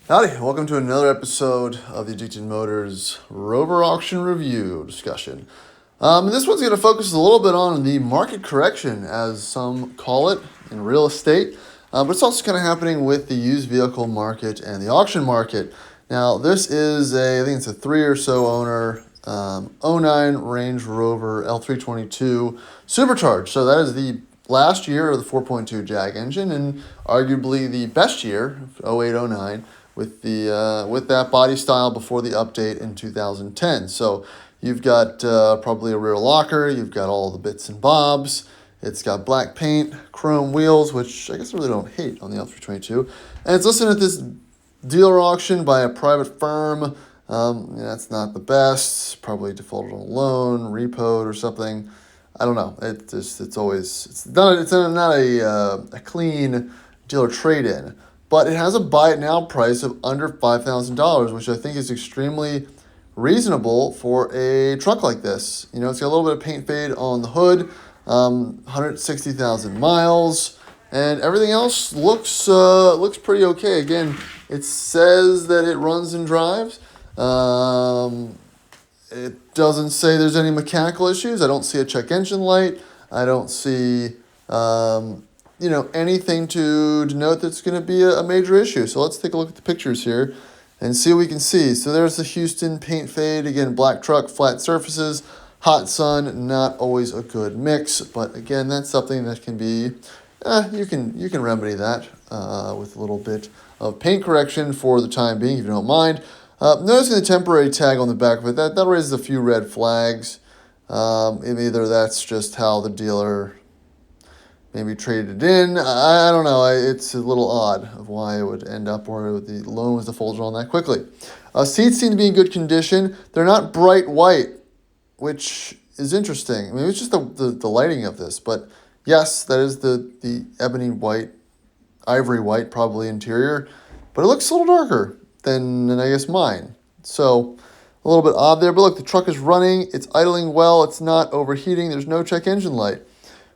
Howdy, welcome to another episode of the Addicted Motors Rover auction review discussion. This one's going to focus a little bit on the market correction, as some call it, in real estate, but it's also kind of happening with the used vehicle market and the auction market. Now, this is I think it's a 3 or so owner, 09 Range Rover L322 supercharged. So that is the last year of the 4.2 Jag engine, and arguably the best year, 08-09. With that body style before the update in 2010. So you've got probably a rear locker, you've got all the bits and bobs, it's got black paint, chrome wheels, which I guess I really don't hate on the L322, and it's listed at this dealer auction by a private firm. That's not the best, probably defaulted on a loan, repoed or something. I don't know. It's not a clean dealer trade-in. But it has a buy it now price of under $5,000, which I think is extremely reasonable for a truck like this. You know, it's got a little bit of paint fade on the hood, 160,000 miles, and everything else looks pretty okay. Again, it says that it runs and drives. It doesn't say there's any mechanical issues. I don't see a check engine light. I don't see anything to denote that's going to be a major issue. So let's take a look at the pictures here and see what we can see. So there's the Houston paint fade. Again, black truck, flat surfaces, hot sun, not always a good mix. But again, that's something that can be, you can remedy that with a little bit of paint correction for the time being, if you don't mind. Noticing the temporary tag on the back of it, that raises a few red flags. Either that's just how the dealer maybe traded it in. I don't know. It's a little odd of why it would end up where the loan was defaulted on that quickly. Seats seem to be in good condition. They're not bright white, which is interesting. I mean, it's just the lighting of this. But yes, that is the ebony white, ivory white probably interior. But it looks a little darker than I guess mine. So a little bit odd there. But look, the truck is running. It's idling well. It's not overheating. There's no check engine light.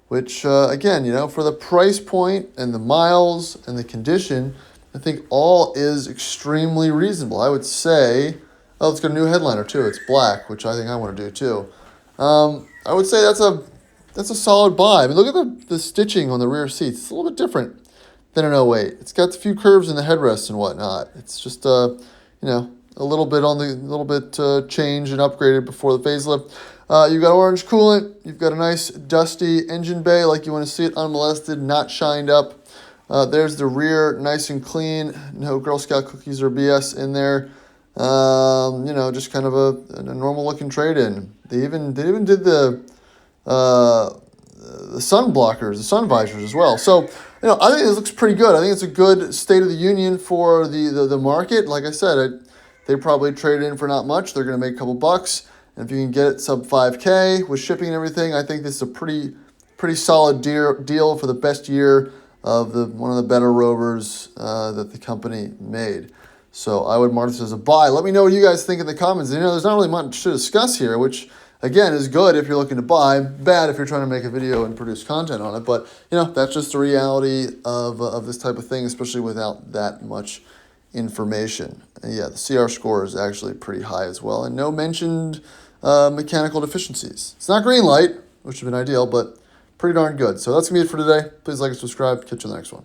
Which, again, for the price point and the miles and the condition, I think all is extremely reasonable. I would say, it's got a new headliner too. It's black, which I think I want to do too. I would say that's a solid buy. I mean, look at the stitching on the rear seats. It's a little bit different than an 08. It's got a few curves in the headrests and whatnot. It's just, a little bit changed and upgraded before the facelift. You've got orange coolant. You've got a nice dusty engine bay like you want to see it, unmolested, not shined up. There's the rear, nice and clean. No Girl Scout cookies or BS in there. Just kind of a normal looking trade-in. They even did the sun blockers, the sun visors as well. So, I think this looks pretty good. I think it's a good state of the union for the market. Like I said, they probably traded in for not much. They're going to make a couple bucks. And if you can get it sub 5K with shipping and everything, I think this is a pretty solid deal for the best year of one of the better Rovers that the company made. So I would mark this as a buy. Let me know what you guys think in the comments. There's not really much to discuss here, which again is good if you're looking to buy, bad if you're trying to make a video and produce content on it. But that's just the reality of this type of thing, especially without that much information. And yeah, the CR score is actually pretty high as well, and no mentioned mechanical deficiencies. It's not green light, which would have been ideal, but pretty darn good. So that's going to be it for today. Please like and subscribe. Catch you on the next one.